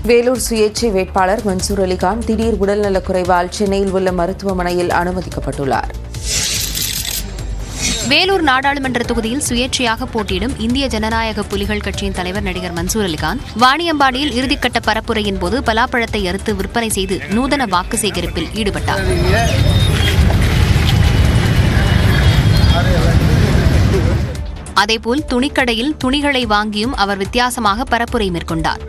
வேலூர் சுயேட்சை வேட்பாளர் மன்சூர் அலிகான் திடீர் உடல்நலக்குறைவால் சென்னையில் உள்ள மருத்துவமனையில் அனுமதிக்கப்பட்டுள்ளார். வேலூர் நாடாளுமன்ற தொகுதியில் சுயேட்சையாக போட்டியிடும் இந்திய ஜனநாயக புலிகள் கட்சியின் தலைவர் நடிகர் மன்சூர் அலிகான் வாணியம்பாடியில் இறுதிக்கட்ட பரப்புரையின் போது பலாப்பழத்தை அறுத்து விற்பனை செய்து நூதன வாக்கு சேகரிப்பில் ஈடுபட்டார். அதேபோல் துணிக்கடையில் துணிகளை வாங்கியும் அவர் வித்தியாசமாக பரப்புரை மேற்கொண்டார்.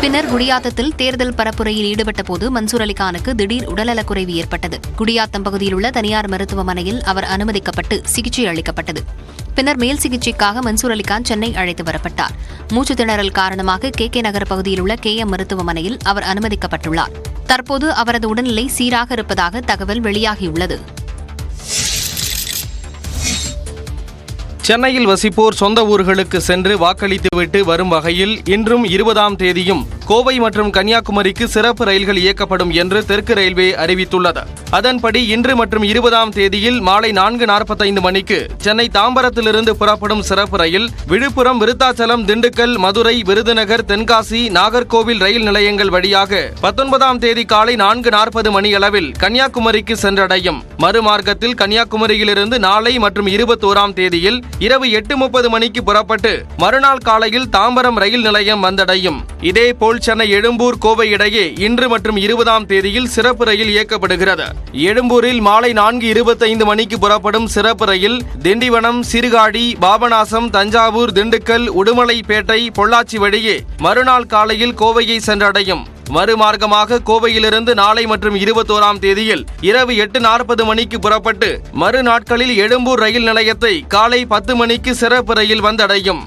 பின்னர் குடியாத்தத்தில் தேர்தல் பரப்புரையில் ஈடுபட்ட போது மன்சூர் அலிகானுக்கு திடீர் உடல்நலக்குறைவு ஏற்பட்டது. குடியாத்தம் பகுதியில் உள்ள தனியார் மருத்துவமனையில் அவர் அனுமதிக்கப்பட்டு சிகிச்சை அளிக்கப்பட்டது. பின்னர் மேல் சிகிச்சைக்காக மன்சூர் அலிகான் சென்னை அழைத்து வரப்பட்டார். மூச்சு திணறல் காரணமாக KK நகர் பகுதியில் உள்ள KM மருத்துவமனையில் அவர் அனுமதிக்கப்பட்டுள்ளார். தற்போது அவரது உடல்நிலை சீராக இருப்பதாக தகவல் வெளியாகியுள்ளது. சென்னையில் வசிப்போர் சொந்த ஊர்களுக்கு சென்று வாக்களித்துவிட்டு வரும் வகையில் இன்றும் 20ஆம் தேதியும் கோவை மற்றும் கன்னியாகுமரிக்கு சிறப்பு ரயில்கள் இயக்கப்படும் என்று தெற்கு ரயில்வே அறிவித்துள்ளது. அதன்படி இன்று மற்றும் 20ஆம் தேதியில் மாலை 4:45 மணிக்கு சென்னை தாம்பரத்திலிருந்து புறப்படும் சிறப்பு ரயில் விழுப்புரம், விருத்தாச்சலம், திண்டுக்கல், மதுரை, விருதுநகர், தென்காசி, நாகர்கோவில் ரயில் நிலையங்கள் வழியாக 19ஆம் தேதி காலை 4:40 மணியளவில் கன்னியாகுமரிக்கு சென்றடையும். மறுமார்க்கத்தில் கன்னியாகுமரியிலிருந்து நாளை மற்றும் 21ஆம் தேதியில் இரவு 8:30 மணிக்கு புறப்பட்டு மறுநாள் காலையில் தாம்பரம் ரயில் நிலையம் வந்தடையும். இதேபோல் சென்னை எழும்பூர், கோவை இடையே இன்று மற்றும் 20ஆம் தேதியில் சிறப்பு ரயில் இயக்கப்படுகிறது. எழும்பூரில் மாலை 4:25 மணிக்கு புறப்படும் சிறப்பு ரயில் திண்டிவனம், சீர்காழி, பாபநாசம், தஞ்சாவூர், திண்டுக்கல், உடுமலைப்பேட்டை, பொள்ளாச்சி வழியே மறுநாள் காலையில் கோவையை சென்றடையும். மறுமார்க்கமாக கோவையிலிருந்து நாளை மற்றும் 21ஆம் தேதியில் இரவு 8:40 மணிக்கு புறப்பட்டு மறுநாட்களில் எழும்பூர் ரயில் நிலையத்தை காலை 10 மணிக்கு சிறப்பு ரயில் வந்தடையும்.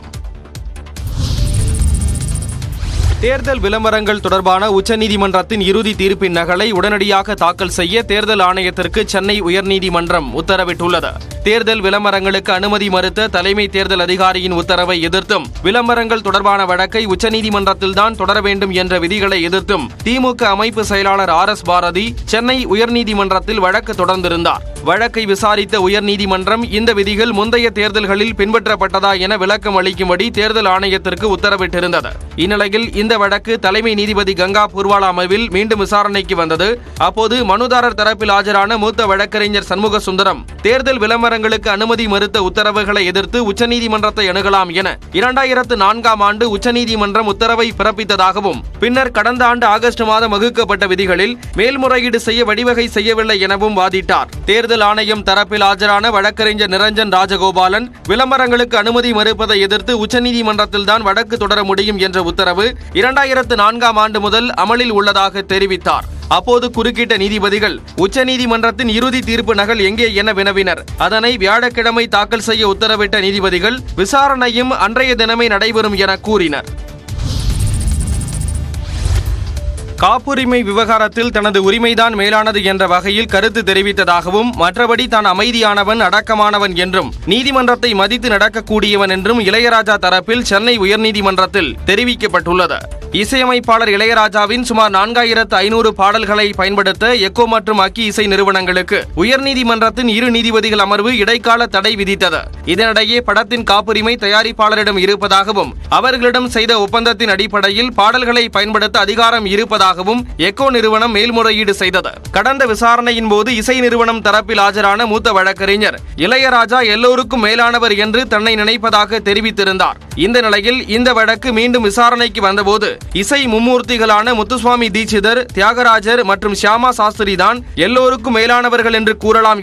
தேர்தல் விளம்பரங்கள் தொடர்பான உச்சநீதிமன்றத்தின் இறுதி தீர்ப்பின் நகலை உடனடியாக தாக்கல் செய்ய தேர்தல் ஆணையத்திற்கு சென்னை உயர்நீதிமன்றம் உத்தரவிட்டுள்ளது. தேர்தல் விளம்பரங்களுக்கு அனுமதி மறுத்த தலைமை தேர்தல் அதிகாரியின் உத்தரவை எதிர்த்தும் விளம்பரங்கள் தொடர்பான வழக்கை உச்சநீதிமன்றத்தில்தான் தொடர வேண்டும் என்ற விதிகளை எதிர்த்தும் திமுக அமைப்பு செயலாளர் RS பாரதி சென்னை உயர்நீதிமன்றத்தில் வழக்கு தொடர்ந்திருந்தார். வழக்கை விசாரித்த உயர்நீதிமன்றம் இந்த விதிகள் முந்தைய தேர்தல்களில் பின்பற்றப்பட்டதா என விளக்கம் அளிக்கும்படி தேர்தல் ஆணையத்திற்கு உத்தரவிட்டிருந்தது. இந்நிலையில் இந்த வழக்கு தலைமை நீதிபதி கங்கா பூர்வாலா அமர்வில் மீண்டும் விசாரணைக்கு வந்தது. அப்போது மனுதாரர் தரப்பில் ஆஜரான மூத்த வழக்கறிஞர் சண்முக சுந்தரம் தேர்தல் விளம்பரங்களுக்கு அனுமதி மறுத்த உத்தரவுகளை எதிர்த்து உச்சநீதிமன்றத்தை அணுகலாம் என 2004ஆம் ஆண்டு உச்சநீதிமன்றம் உத்தரவை பிறப்பித்ததாகவும் பின்னர் கடந்த ஆண்டு ஆகஸ்ட் மாதம் வகுக்கப்பட்ட விதிகளில் மேல்முறையீடு செய்ய வழிவகை செய்யவில்லை எனவும் வாதிட்டார். தேர்தல் ஆணையம் தரப்பில் ஆஜரான வழக்கறிஞர் நிரஞ்சன் ராஜகோபாலன் விளம்பரங்களுக்கு அனுமதி மறுப்பதை எதிர்த்து உச்சநீதிமன்றத்தில்தான் வழக்கு தொடர முடியும் என்ற உத்தரவு 2004ஆம் ஆண்டு முதல் அமலில் உள்ளதாக தெரிவித்தார். அப்போது குறுக்கிட்ட நீதிபதிகள் உச்சநீதிமன்றத்தின் இறுதி தீர்ப்பு நகல் எங்கே என வினவினர். அதனை வியாழக்கிழமை தாக்கல் செய்ய உத்தரவிட்ட நீதிபதிகள் விசாரணையும் அன்றைய தினமே நடைபெறும் என கூறினர். காப்புரிமை விவகாரத்தில் தனது உரிமைதான் மேலானது என்ற வகையில் கருத்து தெரிவித்ததாகவும் மற்றபடி தான் அமைதியானவன், அடக்கமானவன் என்றும் நீதிமன்றத்தை மதித்து நடக்கக்கூடியவன் என்றும் இளையராஜா தரப்பில் சென்னை உயர்நீதிமன்றத்தில் தெரிவிக்கப்பட்டுள்ளது. இசையமைப்பாளர் இளையராஜாவின் சுமார் 4500 பாடல்களை பயன்படுத்த எக்கோ மற்றும் அக்கி இசை நிறுவனங்களுக்கு உயர்நீதிமன்றத்தின் இரு நீதிபதிகள் அமர்வு இடைக்கால தடை விதித்தது. இதனிடையே படத்தின் காப்புரிமை தயாரிப்பாளரிடம் இருப்பதாகவும் அவர்களிடம் செய்த ஒப்பந்தத்தின் அடிப்படையில் பாடல்களை பயன்படுத்த அதிகாரம் இருப்பதாகவும் எக்கோ நிறுவனம் மேல்முறையீடு செய்தது. கடந்த விசாரணையின் போது இசை நிறுவனம் தரப்பில் ஆஜரான மூத்த வழக்கறிஞர் இளையராஜா எல்லோருக்கும் மேலானவர் என்று தன்னை நினைப்பதாக தெரிவித்திருந்தார். இந்த நிலையில் இந்த வழக்கு மீண்டும் விசாரணைக்கு வந்தபோது இசை மும்மூர்த்திகளான முத்துசுவாமி தீட்சிதர், தியாகராஜர் மற்றும் ஷியாமா சாஸ்திரி தான் எல்லோருக்கும் மேலானவர்கள் என்று கூறலாம்